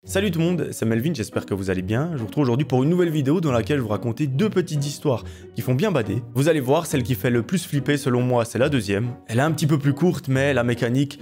Salut tout le monde, c'est Melvin, j'espère que vous allez bien. Je vous retrouve aujourd'hui pour une nouvelle vidéo dans laquelle je vous raconter deux petites histoires qui font bien bader. Vous allez voir, celle qui fait le plus flipper selon moi, c'est la deuxième. Elle est un petit peu plus courte, mais la mécanique,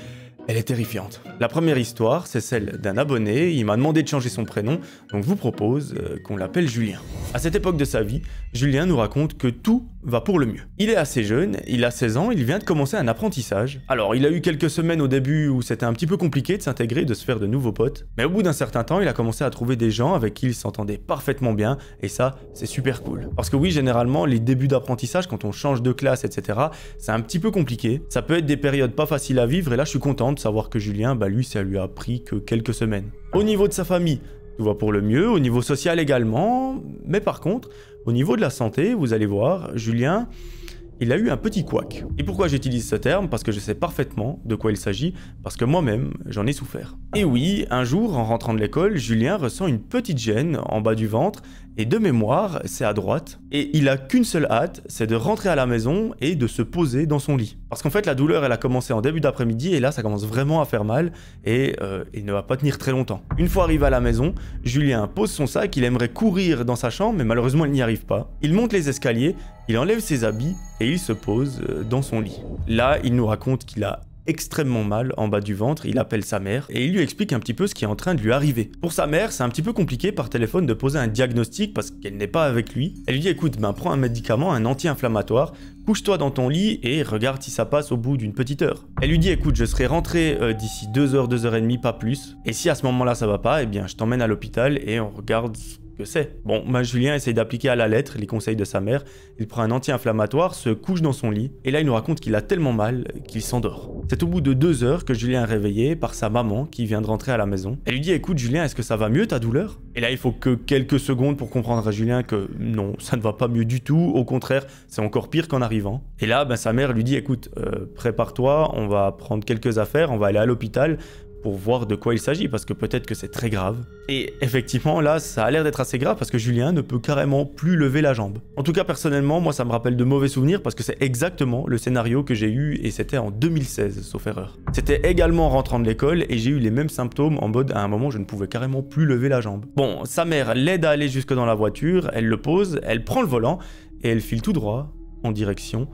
elle est terrifiante. La première histoire, c'est celle d'un abonné, il m'a demandé de changer son prénom, donc je vous propose qu'on l'appelle Julien. À cette époque de sa vie, Julien nous raconte que tout va pour le mieux. Il est assez jeune, il a 16 ans, il vient de commencer un apprentissage. Alors, il a eu quelques semaines au début où c'était un petit peu compliqué de s'intégrer, de se faire de nouveaux potes, mais au bout d'un certain temps, il a commencé à trouver des gens avec qui il s'entendait parfaitement bien, et ça, c'est super cool. Parce que oui, généralement, les débuts d'apprentissage, quand on change de classe, etc., c'est un petit peu compliqué. Ça peut être des périodes pas faciles à vivre, et là, je suis content de savoir que Julien, lui, ça lui a pris que quelques semaines. Au niveau de sa famille, tout va pour le mieux, au niveau social également, mais par contre, au niveau de la santé, vous allez voir, Julien, il a eu un petit couac. Et pourquoi j'utilise ce terme? Parce que je sais parfaitement de quoi il s'agit, parce que moi-même, j'en ai souffert. Et oui, un jour, en rentrant de l'école, Julien ressent une petite gêne en bas du ventre, et de mémoire, c'est à droite, et il a qu'une seule hâte, c'est de rentrer à la maison et de se poser dans son lit. Parce qu'en fait, la douleur, elle a commencé en début d'après-midi, et là, ça commence vraiment à faire mal, et il ne va pas tenir très longtemps. Une fois arrivé à la maison, Julien pose son sac, il aimerait courir dans sa chambre, mais malheureusement, il n'y arrive pas. Il monte les escaliers, il enlève ses habits, et il se pose dans son lit. Là, il nous raconte qu'il a extrêmement mal en bas du ventre, il appelle sa mère et il lui explique un petit peu ce qui est en train de lui arriver. Pour sa mère, c'est un petit peu compliqué par téléphone de poser un diagnostic parce qu'elle n'est pas avec lui. Elle lui dit écoute, prends un médicament, un anti-inflammatoire, couche-toi dans ton lit et regarde si ça passe au bout d'une petite heure. Elle lui dit écoute, je serai rentré d'ici 2 heures, 2 heures et demie, pas plus. Et si à ce moment-là ça va pas, eh bien je t'emmène à l'hôpital et on regarde que c'est. Bon, Julien essaye d'appliquer à la lettre les conseils de sa mère, il prend un anti-inflammatoire, se couche dans son lit, et là il nous raconte qu'il a tellement mal qu'il s'endort. C'est au bout de 2 heures que Julien est réveillé par sa maman qui vient de rentrer à la maison. Elle lui dit écoute Julien, est-ce que ça va mieux ta douleur? Et là il faut que quelques secondes pour comprendre à Julien que non, ça ne va pas mieux du tout, au contraire, c'est encore pire qu'en arrivant. Et là sa mère lui dit écoute, prépare-toi, on va prendre quelques affaires, on va aller à l'hôpital, pour voir de quoi il s'agit, parce que peut-être que c'est très grave. Et effectivement, là, ça a l'air d'être assez grave, parce que Julien ne peut carrément plus lever la jambe. En tout cas, personnellement, moi, ça me rappelle de mauvais souvenirs, parce que c'est exactement le scénario que j'ai eu, et c'était en 2016, sauf erreur. C'était également en rentrant de l'école, et j'ai eu les mêmes symptômes, en mode, à un moment, je ne pouvais carrément plus lever la jambe. Bon, sa mère l'aide à aller jusque dans la voiture, elle le pose, elle prend le volant, et elle file tout droit en direction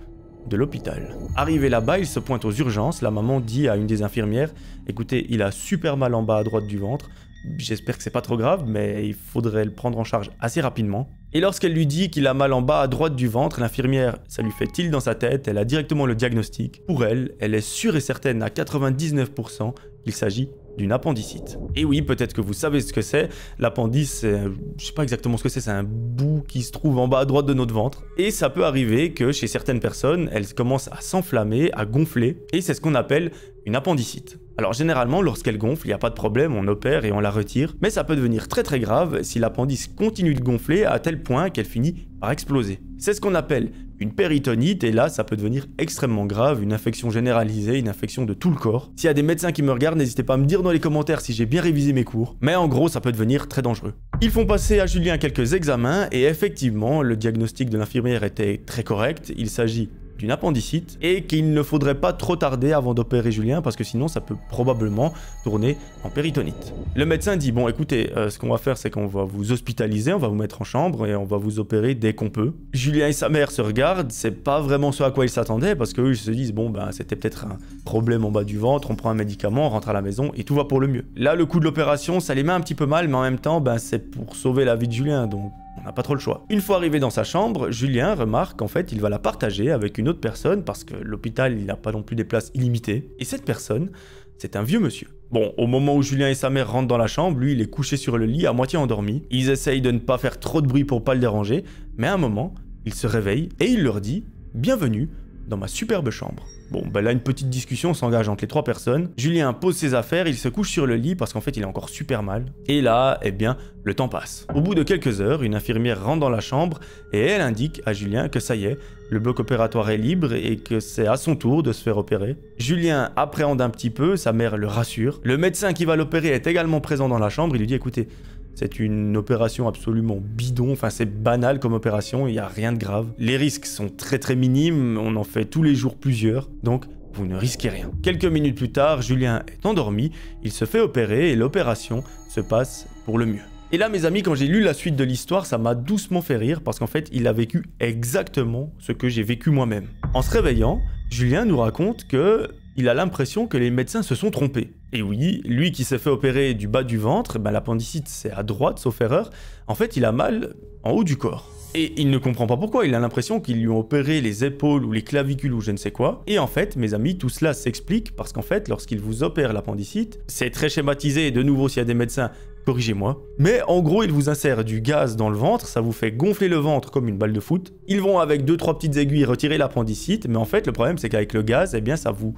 de l'hôpital. Arrivé là-bas, il se pointe aux urgences, la maman dit à une des infirmières « Écoutez, il a super mal en bas à droite du ventre, j'espère que c'est pas trop grave, mais il faudrait le prendre en charge assez rapidement. » Et lorsqu'elle lui dit qu'il a mal en bas à droite du ventre, l'infirmière, ça lui fait tilt dans sa tête, elle a directement le diagnostic. Pour elle, elle est sûre et certaine à 99% qu'il s'agit d'une appendicite. Et oui, peut-être que vous savez ce que c'est. L'appendice, je sais pas exactement ce que c'est un bout qui se trouve en bas à droite de notre ventre. Et ça peut arriver que chez certaines personnes, elles commencent à s'enflammer, à gonfler, et c'est ce qu'on appelle une appendicite. Alors généralement, lorsqu'elle gonfle, il n'y a pas de problème, on opère et on la retire, mais ça peut devenir très très grave si l'appendice continue de gonfler à tel point qu'elle finit par exploser. C'est ce qu'on appelle une péritonite, et là, ça peut devenir extrêmement grave, une infection généralisée, une infection de tout le corps. S'il y a des médecins qui me regardent, n'hésitez pas à me dire dans les commentaires si j'ai bien révisé mes cours, mais en gros, ça peut devenir très dangereux. Ils font passer à Julien quelques examens, et effectivement, le diagnostic de l'infirmière était très correct, il s'agit d'une appendicite, et qu'il ne faudrait pas trop tarder avant d'opérer Julien, parce que sinon ça peut probablement tourner en péritonite. Le médecin dit bon écoutez, ce qu'on va faire c'est qu'on va vous hospitaliser, on va vous mettre en chambre et on va vous opérer dès qu'on peut. Julien et sa mère se regardent, c'est pas vraiment ce à quoi ils s'attendaient, parce qu'eux ils se disent bon c'était peut-être un problème en bas du ventre, on prend un médicament, on rentre à la maison et tout va pour le mieux. Là le coup de l'opération ça les met un petit peu mal, mais en même temps c'est pour sauver la vie de Julien, donc on n'a pas trop le choix. Une fois arrivé dans sa chambre, Julien remarque qu'en fait, il va la partager avec une autre personne parce que l'hôpital, il n'a pas non plus des places illimitées. Et cette personne, c'est un vieux monsieur. Bon, au moment où Julien et sa mère rentrent dans la chambre, lui, il est couché sur le lit, à moitié endormi. Ils essayent de ne pas faire trop de bruit pour pas le déranger, mais à un moment, il se réveille et il leur dit « Bienvenue dans ma superbe chambre ». Bon, là, une petite discussion s'engage entre les 3 personnes. Julien pose ses affaires, il se couche sur le lit parce qu'en fait, il a encore super mal. Et là, eh bien, le temps passe. Au bout de quelques heures, une infirmière rentre dans la chambre et elle indique à Julien que ça y est, le bloc opératoire est libre et que c'est à son tour de se faire opérer. Julien appréhende un petit peu, sa mère le rassure. Le médecin qui va l'opérer est également présent dans la chambre, il lui dit écoutez, c'est une opération absolument bidon, enfin c'est banal comme opération, il n'y a rien de grave. Les risques sont très très minimes, on en fait tous les jours plusieurs, donc vous ne risquez rien. Quelques minutes plus tard, Julien est endormi, il se fait opérer et l'opération se passe pour le mieux. Et là, mes amis, quand j'ai lu la suite de l'histoire, ça m'a doucement fait rire parce qu'en fait, il a vécu exactement ce que j'ai vécu moi-même. En se réveillant, Julien nous raconte que il a l'impression que les médecins se sont trompés. Et oui, lui qui s'est fait opérer du bas du ventre, l'appendicite c'est à droite, sauf erreur, en fait, il a mal en haut du corps. Et il ne comprend pas pourquoi, il a l'impression qu'ils lui ont opéré les épaules ou les clavicules ou je ne sais quoi. Et en fait, mes amis, tout cela s'explique parce qu'en fait, lorsqu'ils vous opèrent l'appendicite, c'est très schématisé, et de nouveau, s'il y a des médecins, corrigez-moi. Mais en gros, ils vous insèrent du gaz dans le ventre, ça vous fait gonfler le ventre comme une balle de foot. Ils vont avec 2-3 petites aiguilles retirer l'appendicite, mais en fait, le problème, c'est qu'avec le gaz, eh bien, ça vous,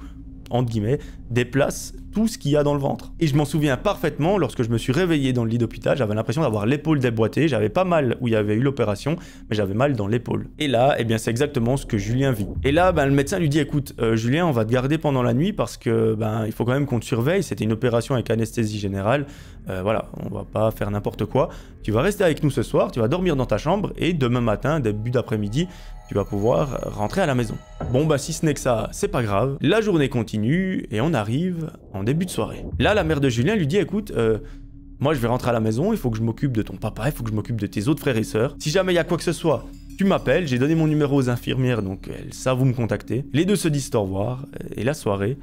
entre guillemets, déplace tout ce qu'il y a dans le ventre. Et je m'en souviens parfaitement, lorsque je me suis réveillé dans le lit d'hôpital, j'avais l'impression d'avoir l'épaule déboîtée, j'avais pas mal où il y avait eu l'opération, mais j'avais mal dans l'épaule. Et là, eh bien, c'est exactement ce que Julien vit. Et là, le médecin lui dit, écoute, Julien, on va te garder pendant la nuit parce que, il faut quand même qu'on te surveille, c'était une opération avec anesthésie générale, voilà, on va pas faire n'importe quoi. Tu vas rester avec nous ce soir, tu vas dormir dans ta chambre, et demain matin, début d'après-midi, tu vas pouvoir rentrer à la maison. Bon, si ce n'est que ça, c'est pas grave. La journée continue et on arrive en début de soirée. Là, la mère de Julien lui dit, écoute, moi je vais rentrer à la maison, il faut que je m'occupe de ton papa, il faut que je m'occupe de tes autres frères et sœurs. Si jamais il y a quoi que ce soit, tu m'appelles, j'ai donné mon numéro aux infirmières, donc elles savent où me contacter. Les deux se disent au revoir et la soirée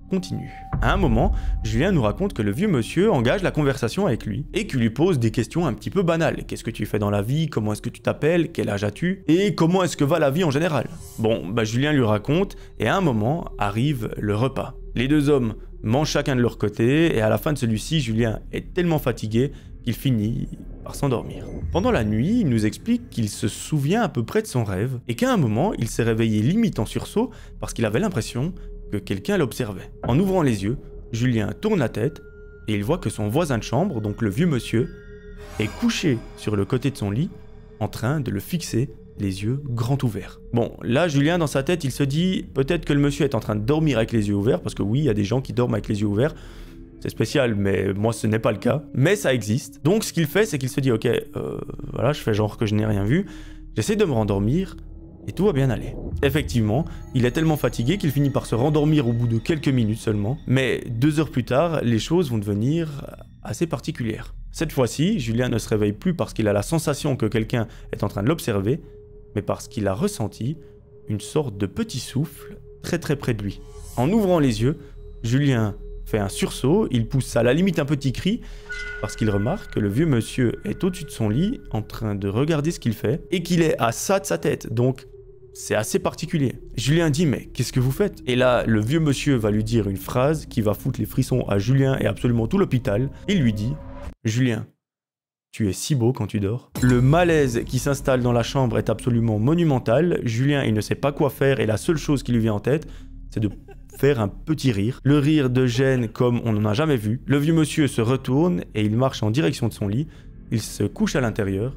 continue. À un moment, Julien nous raconte que le vieux monsieur engage la conversation avec lui et qu'il lui pose des questions un petit peu banales. Qu'est-ce que tu fais dans la vie? Comment est-ce que tu t'appelles? Quel âge as-tu? Et comment est-ce que va la vie en général? Bon, Julien lui raconte et à un moment arrive le repas. Les deux hommes mangent chacun de leur côté et à la fin de celui-ci, Julien est tellement fatigué qu'il finit par s'endormir. Pendant la nuit, il nous explique qu'il se souvient à peu près de son rêve et qu'à un moment, il s'est réveillé limite en sursaut parce qu'il avait l'impression que quelqu'un l'observait. En ouvrant les yeux, Julien tourne la tête et il voit que son voisin de chambre, donc le vieux monsieur, est couché sur le côté de son lit en train de le fixer, les yeux grands ouverts. Bon, là, Julien, dans sa tête, il se dit peut-être que le monsieur est en train de dormir avec les yeux ouverts, parce que oui, il y a des gens qui dorment avec les yeux ouverts. C'est spécial, mais moi, ce n'est pas le cas. Mais ça existe. Donc, ce qu'il fait, c'est qu'il se dit ok, voilà, je fais genre que je n'ai rien vu, j'essaie de me rendormir, et tout va bien aller. Effectivement, il est tellement fatigué qu'il finit par se rendormir au bout de quelques minutes seulement, mais 2 heures plus tard, les choses vont devenir assez particulières. Cette fois-ci, Julien ne se réveille plus parce qu'il a la sensation que quelqu'un est en train de l'observer, mais parce qu'il a ressenti une sorte de petit souffle très près de lui. En ouvrant les yeux, Julien fait un sursaut, il pousse à la limite un petit cri, parce qu'il remarque que le vieux monsieur est au-dessus de son lit, en train de regarder ce qu'il fait, et qu'il est à ça de sa tête, donc c'est assez particulier. Julien dit, mais qu'est-ce que vous faites? Et là, le vieux monsieur va lui dire une phrase qui va foutre les frissons à Julien et absolument tout l'hôpital. Il lui dit, Julien, tu es si beau quand tu dors. Le malaise qui s'installe dans la chambre est absolument monumental. Julien, il ne sait pas quoi faire et la seule chose qui lui vient en tête, c'est de faire un petit rire. Le rire de gêne comme on n'en a jamais vu. Le vieux monsieur se retourne et il marche en direction de son lit. Il se couche à l'intérieur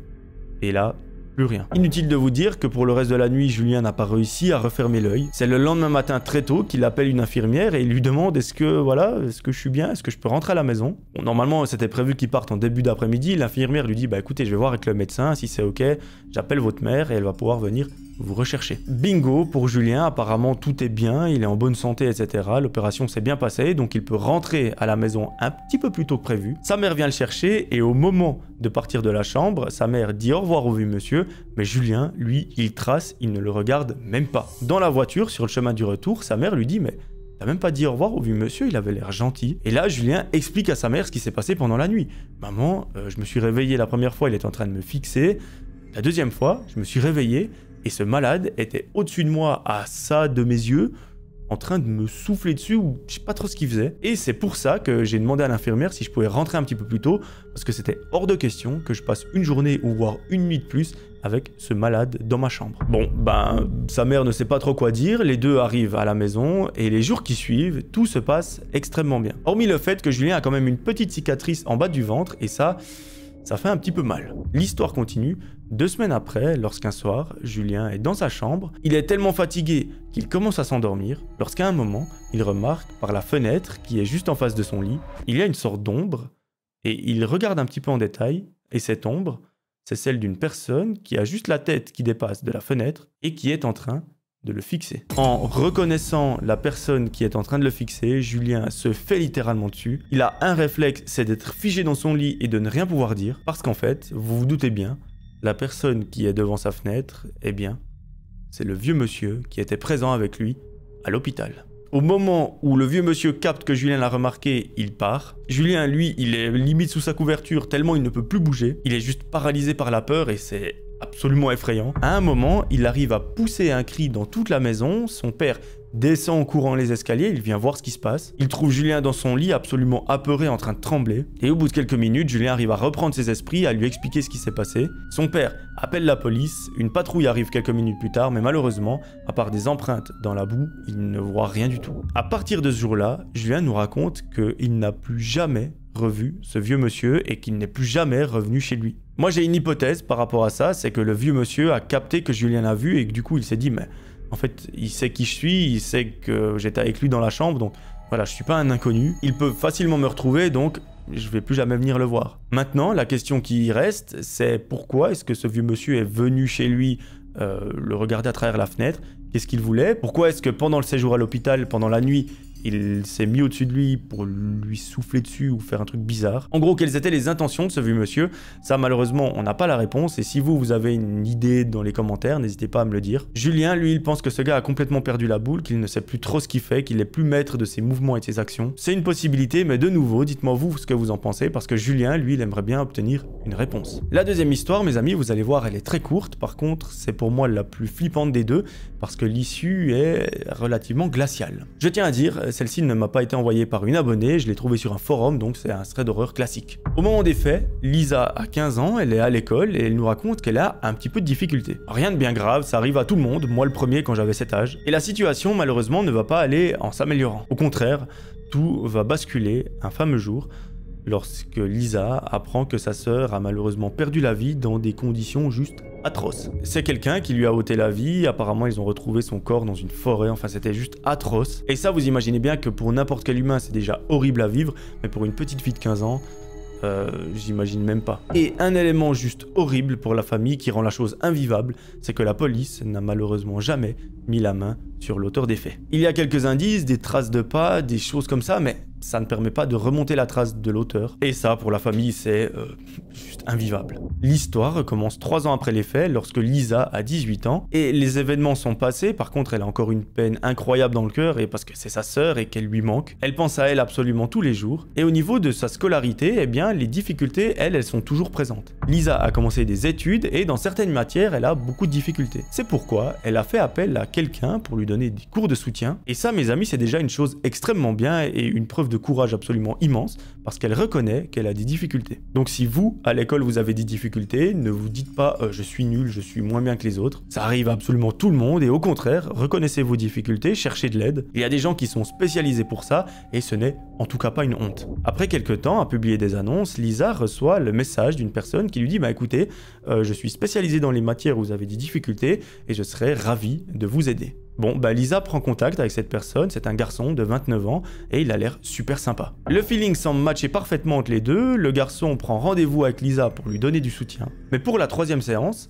et là, plus rien. Inutile de vous dire que pour le reste de la nuit, Julien n'a pas réussi à refermer l'œil. C'est le lendemain matin très tôt qu'il appelle une infirmière et il lui demande est-ce que je suis bien, est-ce que je peux rentrer à la maison? Bon, normalement, c'était prévu qu'il parte en début d'après-midi. L'infirmière lui dit écoutez, je vais voir avec le médecin, si c'est ok, j'appelle votre mère et elle va pouvoir venir vous rechercher. Bingo, pour Julien, apparemment tout est bien, il est en bonne santé, etc. L'opération s'est bien passée, donc il peut rentrer à la maison un petit peu plus tôt que prévu. Sa mère vient le chercher et au moment de partir de la chambre, sa mère dit au revoir au vieux monsieur, mais Julien, lui, il trace, il ne le regarde même pas. Dans la voiture, sur le chemin du retour, sa mère lui dit mais t'as même pas dit au revoir au vieux monsieur, il avait l'air gentil. Et là, Julien explique à sa mère ce qui s'est passé pendant la nuit. Maman, je me suis réveillé la première fois, il était en train de me fixer. La deuxième fois, je me suis réveillé et ce malade était au-dessus de moi, à ça de mes yeux, en train de me souffler dessus, ou je sais pas trop ce qu'il faisait. Et c'est pour ça que j'ai demandé à l'infirmière si je pouvais rentrer un petit peu plus tôt, parce que c'était hors de question que je passe une journée ou voire une nuit de plus avec ce malade dans ma chambre. Bon, sa mère ne sait pas trop quoi dire, les deux arrivent à la maison, et les jours qui suivent, tout se passe extrêmement bien. Hormis le fait que Julien a quand même une petite cicatrice en bas du ventre, et ça fait un petit peu mal. L'histoire continue. 2 semaines après, lorsqu'un soir, Julien est dans sa chambre, il est tellement fatigué qu'il commence à s'endormir, lorsqu'à un moment, il remarque par la fenêtre qui est juste en face de son lit, il y a une sorte d'ombre, et il regarde un petit peu en détail, et cette ombre, c'est celle d'une personne qui a juste la tête qui dépasse de la fenêtre, et qui est en train de le fixer. En reconnaissant la personne qui est en train de le fixer, Julien se fait littéralement dessus. Il a un réflexe, c'est d'être figé dans son lit et de ne rien pouvoir dire, parce qu'en fait, vous vous doutez bien, la personne qui est devant sa fenêtre, eh bien, c'est le vieux monsieur qui était présent avec lui à l'hôpital. Au moment où le vieux monsieur capte que Julien l'a remarqué, il part. Julien, lui, il est limite sous sa couverture tellement il ne peut plus bouger. Il est juste paralysé par la peur et c'est absolument effrayant. À un moment, il arrive à pousser un cri dans toute la maison. Son père descend en courant les escaliers, il vient voir ce qui se passe. Il trouve Julien dans son lit, absolument apeuré, en train de trembler. Et au bout de quelques minutes, Julien arrive à reprendre ses esprits, à lui expliquer ce qui s'est passé. Son père appelle la police, une patrouille arrive quelques minutes plus tard, mais malheureusement, à part des empreintes dans la boue, il ne voit rien du tout. À partir de ce jour-là, Julien nous raconte qu'il n'a plus jamais revu ce vieux monsieur et qu'il n'est plus jamais revenu chez lui. Moi j'ai une hypothèse par rapport à ça, c'est que le vieux monsieur a capté que Julien l'a vu et que du coup il s'est dit mais en fait il sait qui je suis, il sait que j'étais avec lui dans la chambre donc voilà je suis pas un inconnu, il peut facilement me retrouver donc je vais plus jamais venir le voir. Maintenant la question qui reste c'est pourquoi est-ce que ce vieux monsieur est venu chez lui le regarder à travers la fenêtre, qu'est-ce qu'il voulait, pourquoi est-ce que pendant le séjour à l'hôpital, pendant la nuit, il s'est mis au-dessus de lui pour lui souffler dessus ou faire un truc bizarre. En gros, quelles étaient les intentions de ce vieux monsieur? Ça, malheureusement, on n'a pas la réponse. Et si vous avez une idée dans les commentaires, n'hésitez pas à me le dire. Julien, lui, il pense que ce gars a complètement perdu la boule, qu'il ne sait plus trop ce qu'il fait, qu'il n'est plus maître de ses mouvements et de ses actions. C'est une possibilité, mais de nouveau, dites-moi vous ce que vous en pensez, parce que Julien, lui, il aimerait bien obtenir une réponse. La deuxième histoire, mes amis, vous allez voir, elle est très courte. Par contre, c'est pour moi la plus flippante des deux, parce que l'issue est relativement glaciale. Je tiens à dire, celle-ci ne m'a pas été envoyée par une abonnée, je l'ai trouvée sur un forum, donc c'est un thread d'horreur classique. Au moment des faits, Lisa a 15 ans, elle est à l'école et elle nous raconte qu'elle a un petit peu de difficultés. Rien de bien grave, ça arrive à tout le monde, moi le premier quand j'avais cet âge. Et la situation malheureusement ne va pas aller en s'améliorant. Au contraire, tout va basculer un fameux jour lorsque Lisa apprend que sa sœur a malheureusement perdu la vie dans des conditions juste atroces. C'est quelqu'un qui lui a ôté la vie, apparemment ils ont retrouvé son corps dans une forêt, enfin c'était juste atroce. Et ça vous imaginez bien que pour n'importe quel humain c'est déjà horrible à vivre, mais pour une petite fille de 15 ans, j'imagine même pas. Et un élément juste horrible pour la famille qui rend la chose invivable, c'est que la police n'a malheureusement jamais mis la main sur l'auteur des faits. Il y a quelques indices, des traces de pas, des choses comme ça, mais ça ne permet pas de remonter la trace de l'auteur. Et ça, pour la famille, c'est juste invivable. L'histoire commence 3 ans après les faits, lorsque Lisa a 18 ans, et les événements sont passés. Par contre, elle a encore une peine incroyable dans le cœur, et parce que c'est sa sœur et qu'elle lui manque. Elle pense à elle absolument tous les jours. Et au niveau de sa scolarité, eh bien, les difficultés, elles sont toujours présentes. Lisa a commencé des études, et dans certaines matières, elle a beaucoup de difficultés. C'est pourquoi elle a fait appel à quelqu'un pour lui donner des cours de soutien. Et ça, mes amis, c'est déjà une chose extrêmement bien et une preuve de courage absolument immense parce qu'elle reconnaît qu'elle a des difficultés. Donc si vous, à l'école, vous avez des difficultés, ne vous dites pas je suis nul, je suis moins bien que les autres. Ça arrive à absolument tout le monde et au contraire, reconnaissez vos difficultés, cherchez de l'aide. Il y a des gens qui sont spécialisés pour ça et ce n'est en tout cas pas une honte. Après quelques temps, à publier des annonces, Lisa reçoit le message d'une personne qui lui dit écoutez, je suis spécialisé dans les matières où vous avez des difficultés et je serais ravi de vous aider. Bon, Lisa prend contact avec cette personne, c'est un garçon de 29 ans, et il a l'air super sympa. Le feeling semble matcher parfaitement entre les deux, le garçon prend rendez-vous avec Lisa pour lui donner du soutien. Mais pour la 3e séance,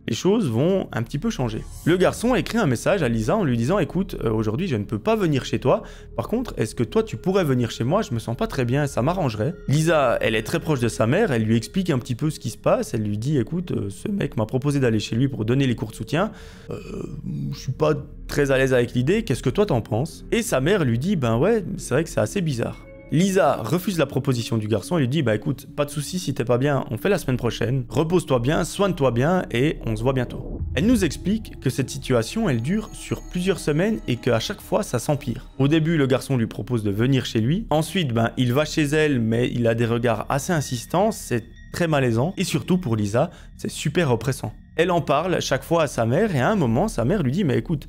les choses vont un petit peu changer. Le garçon écrit un message à Lisa en lui disant « Écoute, aujourd'hui je ne peux pas venir chez toi, par contre, est-ce que toi tu pourrais venir chez moi? Je me sens pas très bien, ça m'arrangerait. » Lisa, elle est très proche de sa mère, elle lui explique un petit peu ce qui se passe, elle lui dit « Écoute, ce mec m'a proposé d'aller chez lui pour donner les cours de soutien, je suis pas très à l'aise avec l'idée, qu'est-ce que toi t'en penses ?» Et sa mère lui dit « Ben ouais, c'est vrai que c'est assez bizarre. » Lisa refuse la proposition du garçon et lui dit « Bah écoute, pas de soucis si t'es pas bien, on fait la semaine prochaine, repose-toi bien, soigne-toi bien et on se voit bientôt. » Elle nous explique que cette situation, elle dure sur plusieurs semaines et qu'à chaque fois, ça s'empire. Au début, le garçon lui propose de venir chez lui. Ensuite, il va chez elle, mais il a des regards assez insistants, c'est très malaisant. Et surtout, pour Lisa, c'est super oppressant. Elle en parle chaque fois à sa mère et à un moment, sa mère lui dit « Mais écoute,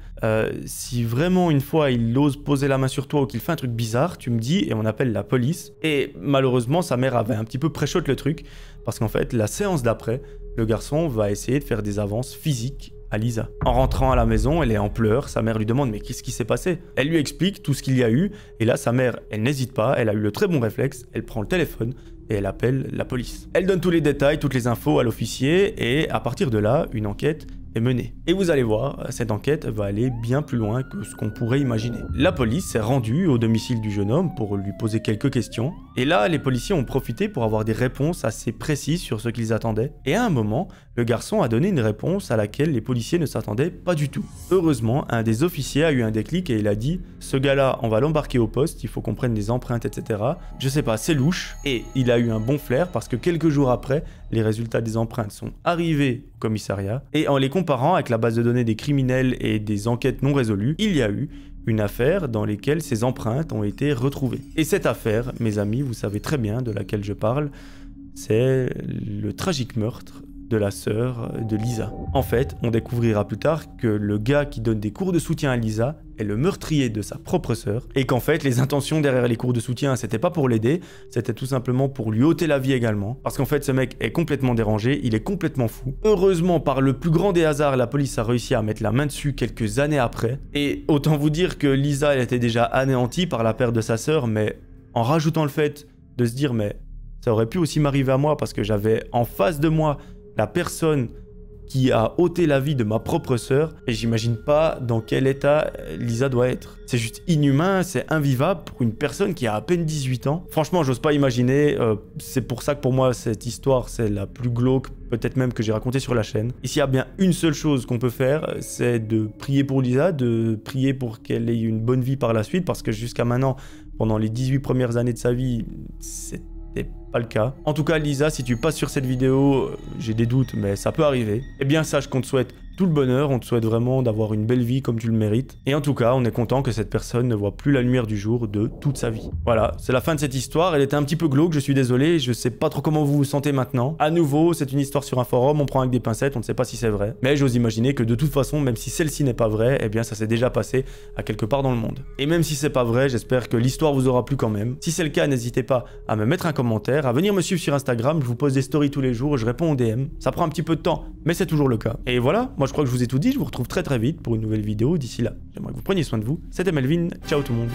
si vraiment une fois il ose poser la main sur toi ou qu'il fait un truc bizarre, tu me dis et on appelle la police. » Et malheureusement, sa mère avait un petit peu pré-shot le truc parce qu'en fait, la séance d'après, le garçon va essayer de faire des avances physiques à Lisa. En rentrant à la maison, elle est en pleurs, sa mère lui demande « Mais qu'est-ce qui s'est passé ?» Elle lui explique tout ce qu'il y a eu et là, sa mère, elle n'hésite pas, elle a eu le très bon réflexe, elle prend le téléphone et elle appelle la police. Elle donne tous les détails, toutes les infos à l'officier et à partir de là, une enquête est menée. Et vous allez voir, cette enquête va aller bien plus loin que ce qu'on pourrait imaginer. La police s'est rendue au domicile du jeune homme pour lui poser quelques questions. Et là, les policiers ont profité pour avoir des réponses assez précises sur ce qu'ils attendaient. Et à un moment, le garçon a donné une réponse à laquelle les policiers ne s'attendaient pas du tout. Heureusement, un des officiers a eu un déclic et il a dit « Ce gars-là, on va l'embarquer au poste, il faut qu'on prenne des empreintes, etc. » Je sais pas, c'est louche. Et il a eu un bon flair parce que quelques jours après, les résultats des empreintes sont arrivés au commissariat. Et en les comparant avec la base de données des criminels et des enquêtes non résolues, il y a eu une affaire dans laquelle ces empreintes ont été retrouvées. Et cette affaire, mes amis, vous savez très bien de laquelle je parle, c'est le tragique meurtre de la sœur de Lisa. En fait, on découvrira plus tard que le gars qui donne des cours de soutien à Lisa est le meurtrier de sa propre sœur, et qu'en fait, les intentions derrière les cours de soutien, c'était pas pour l'aider, c'était tout simplement pour lui ôter la vie également, parce qu'en fait, ce mec est complètement dérangé, il est complètement fou. Heureusement, par le plus grand des hasards, la police a réussi à mettre la main dessus quelques années après, et autant vous dire que Lisa, elle était déjà anéantie par la perte de sa sœur, mais en rajoutant le fait de se dire, mais ça aurait pu aussi m'arriver à moi, parce que j'avais en face de moi la personne qui a ôté la vie de ma propre sœur, et j'imagine pas dans quel état Lisa doit être. C'est juste inhumain, c'est invivable pour une personne qui a à peine 18 ans. Franchement, j'ose pas imaginer, c'est pour ça que pour moi, cette histoire, c'est la plus glauque, peut-être même que j'ai racontée sur la chaîne. Et s'il y a bien une seule chose qu'on peut faire, c'est de prier pour Lisa, de prier pour qu'elle ait une bonne vie par la suite, parce que jusqu'à maintenant, pendant les 18 premières années de sa vie, c'était pas le cas. En tout cas, Lisa, si tu passes sur cette vidéo, j'ai des doutes, mais ça peut arriver. Eh bien, sache qu'on te souhaite tout le bonheur, on te souhaite vraiment d'avoir une belle vie comme tu le mérites. Et en tout cas, on est content que cette personne ne voit plus la lumière du jour de toute sa vie. Voilà, c'est la fin de cette histoire. Elle était un petit peu glauque, je suis désolé, je sais pas trop comment vous vous sentez maintenant. À nouveau, c'est une histoire sur un forum, on prend avec des pincettes, on ne sait pas si c'est vrai. Mais j'ose imaginer que de toute façon, même si celle-ci n'est pas vraie, eh bien ça s'est déjà passé à quelque part dans le monde. Et même si c'est pas vrai, j'espère que l'histoire vous aura plu quand même. Si c'est le cas, n'hésitez pas à me mettre un commentaire, à venir me suivre sur Instagram, je vous pose des stories tous les jours, je réponds aux DM. Ça prend un petit peu de temps, mais c'est toujours le cas. Et voilà, moi je crois que je vous ai tout dit, je vous retrouve très vite pour une nouvelle vidéo. D'ici là, j'aimerais que vous preniez soin de vous. C'était Melvin, ciao tout le monde.